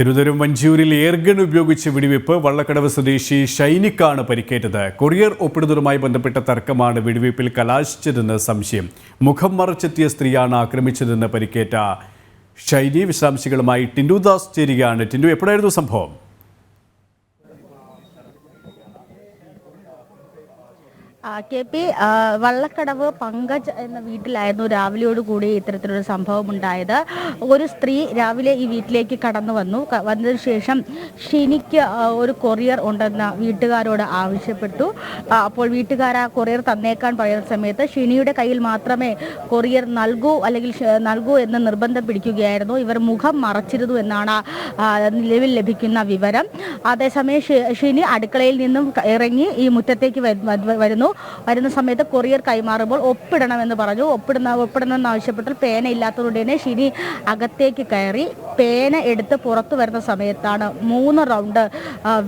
Thiruvananthapuram വഞ്ചിയൂരിൽ air gun ഉപയോഗിച്ച് വെടിവെപ്പ് വള്ളക്കടവ് സ്വദേശി ഷൈനിക്കാണ് പരിക്കേറ്റത്. കൊറിയർ ഒപ്പിടുന്നതുമായി ബന്ധപ്പെട്ട തർക്കമാണ് വെടിവെപ്പിൽ കലാശിച്ചതെന്ന് സംശയം. മുഖം മറച്ചെത്തിയ സ്ത്രീയാണ് ആക്രമിച്ചതെന്ന് പരിക്കേറ്റ ഷൈനി. വിശദാംശങ്ങളുമായി ടിൻഡു ദാസ് ചേരുകയാണ്. ടിൻഡു, എപ്പോഴായിരുന്നു സംഭവം? KP വള്ളക്കടവ് പങ്കജ് എന്ന വീട്ടിലായിരുന്നു രാവിലെയോടുകൂടി ഇത്തരത്തിലൊരു സംഭവം ഉണ്ടായത്. ഒരു സ്ത്രീ രാവിലെ ഈ വീട്ടിലേക്ക് കടന്നു വന്നതിന് ശേഷം ഷിനിക്ക് ഒരു കൊറിയർ ഉണ്ടെന്ന് വീട്ടുകാരോട് ആവശ്യപ്പെട്ടു. അപ്പോൾ വീട്ടുകാർ ആ കൊറിയർ തന്നേക്കാൻ പറയുന്ന സമയത്ത് ഷിനിയുടെ കയ്യിൽ മാത്രമേ കൊറിയർ നൽകൂ എന്ന് നിർബന്ധം പിടിക്കുകയായിരുന്നു. ഇവർ മുഖം മറച്ചിരുന്നു എന്നാണ് നിലവിൽ ലഭിക്കുന്ന വിവരം. അതേസമയം ഷിനി അടുക്കളയിൽ നിന്നും ഇറങ്ങി ഈ മുറ്റത്തേക്ക് വരുന്ന സമയത്ത് കൊറിയർ കൈമാറുമ്പോൾ ഒപ്പിടണമെന്ന് പറഞ്ഞു. ഒപ്പിടണമെന്ന് ആവശ്യപ്പെട്ടാൽ പേന ഇല്ലാത്തതുകൊണ്ട് തന്നെ ഷിനി അകത്തേക്ക് കയറി പേന എടുത്ത് പുറത്തു വരുന്ന സമയത്താണ് 3 റൗണ്ട്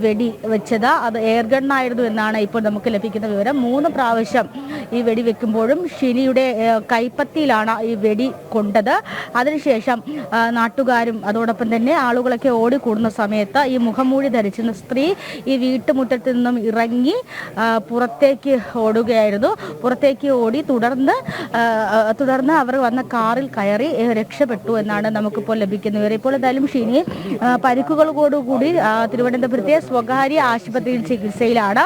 വെടി വെച്ചത്. അത് എയർഗണ്ണായിരുന്നു എന്നാണ് ഇപ്പോൾ നമുക്ക് ലഭിക്കുന്ന വിവരം. 3 പ്രാവശ്യം ഈ വെടി വെക്കുമ്പോഴും ഷിനിയുടെ കൈപ്പത്തിയിലാണ് ഈ വെടി കൊണ്ടത്. അതിനുശേഷം നാട്ടുകാരും അതോടൊപ്പം തന്നെ ആളുകളൊക്കെ ഓടിക്കൂടുന്ന സമയത്ത് ഈ മുഖംമൂടി ധരിച്ചിരുന്ന സ്ത്രീ ഈ വീട്ടുമുറ്റത്ത് നിന്നും ഇറങ്ങി പുറത്തേക്ക് ഓടുകയായിരുന്നു. പുറത്തേക്ക് ഓടി തുടർന്ന് അവർ വന്ന കാറിൽ കയറി രക്ഷപ്പെട്ടു എന്നാണ് നമുക്കിപ്പോൾ ലഭിക്കുന്നത്. ഇപ്പോൾ എന്തായാലും ഷിനി പരിക്കുകളോടുകൂടി തിരുവനന്തപുരത്തെ സ്വകാര്യ ആശുപത്രിയിൽ ചികിത്സയിലാണ്.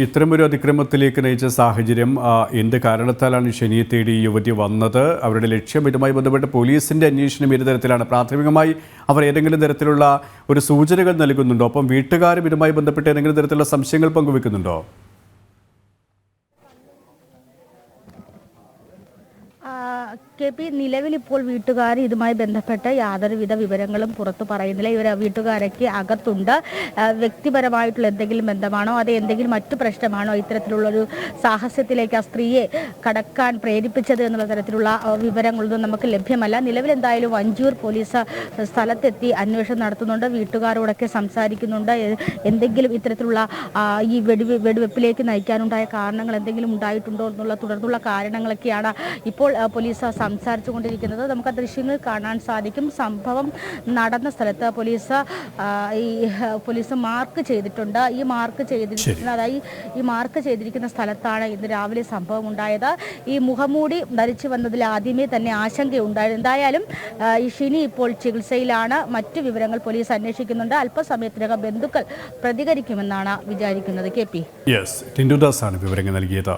ഇത്തരം ഒരു അതിക്രമത്തിലേക്ക് നയിച്ച സാഹചര്യം എന്ത് കാരണത്താലാണ് ഷെനിയെ തേടി യുവതി വന്നത്? അവരുടെ ലക്ഷ്യം ഇതുമായി ബന്ധപ്പെട്ട് പോലീസിന്റെ അന്വേഷണം ഏത് തരത്തിലാണ്? പ്രാഥമികമായി അവർ ഏതെങ്കിലും തരത്തിലുള്ള ഒരു സൂചനകൾ നൽകുന്നുണ്ടോ? ഒപ്പം വീട്ടുകാരും ഇതുമായി ബന്ധപ്പെട്ട് ഏതെങ്കിലും തരത്തിലുള്ള സംശയങ്ങൾ പങ്കുവെക്കുന്നുണ്ടോ? KP നിലവിൽ ഇപ്പോൾ വീട്ടുകാർ ഇതുമായി ബന്ധപ്പെട്ട് യാതൊരുവിധ വിവരങ്ങളും പുറത്തു പറയുന്നില്ല. ഇവർ വീട്ടുകാരൊക്കെ അകത്തുണ്ട്. വ്യക്തിപരമായിട്ടുള്ള എന്തെങ്കിലും ബന്ധമാണോ, അത് എന്തെങ്കിലും മറ്റു പ്രശ്നമാണോ ഇത്തരത്തിലുള്ളൊരു സാഹസ്യത്തിലേക്ക് ആ സ്ത്രീയെ കടക്കാൻ പ്രേരിപ്പിച്ചത് എന്നുള്ള തരത്തിലുള്ള വിവരങ്ങളൊന്നും നമുക്ക് ലഭ്യമല്ല. നിലവിൽ എന്തായാലും വഞ്ചിയൂർ പോലീസ് സ്ഥലത്തെത്തി അന്വേഷണം നടത്തുന്നുണ്ട്. വീട്ടുകാരോടൊക്കെ സംസാരിക്കുന്നുണ്ട്. എന്തെങ്കിലും ഇത്തരത്തിലുള്ള ഈ വെടിവെപ്പിലേക്ക് നയിക്കാനുണ്ടായ കാരണങ്ങൾ എന്തെങ്കിലും ഉണ്ടായിട്ടുണ്ടോ എന്നുള്ള തുടർന്നുള്ള കാരണങ്ങളൊക്കെയാണ് ഇപ്പോൾ പോലീസ് സംസാരിച്ചു കൊണ്ടിരിക്കുന്നത്. നമുക്ക് ആ ദൃശ്യങ്ങൾ കാണാൻ സാധിക്കും. സംഭവം നടന്ന സ്ഥലത്ത് പോലീസ് മാർക്ക് ചെയ്തിട്ടുണ്ട്. ഈ മാർക്ക് ചെയ്തിരിക്കുന്ന സ്ഥലത്താണ് ഇന്ന് രാവിലെ സംഭവം ഉണ്ടായത്. ഈ മുഖംമൂടി ധരിച്ചു വന്നതിൽ ആദ്യമേ തന്നെ ആശങ്കയുണ്ടായിരുന്നു. എന്തായാലും ഈ ഷിനി ഇപ്പോൾ ചികിത്സയിലാണ്. മറ്റു വിവരങ്ങൾ പോലീസ് അന്വേഷിക്കുന്നുണ്ട്. അല്പസമയത്തിനകം ബന്ധുക്കൾ പ്രതികരിക്കുമെന്നാണ് വിചാരിക്കുന്നത്. KP ടിൻഡു ദാസ് ആണ് വിവരങ്ങൾ നൽകിയത്.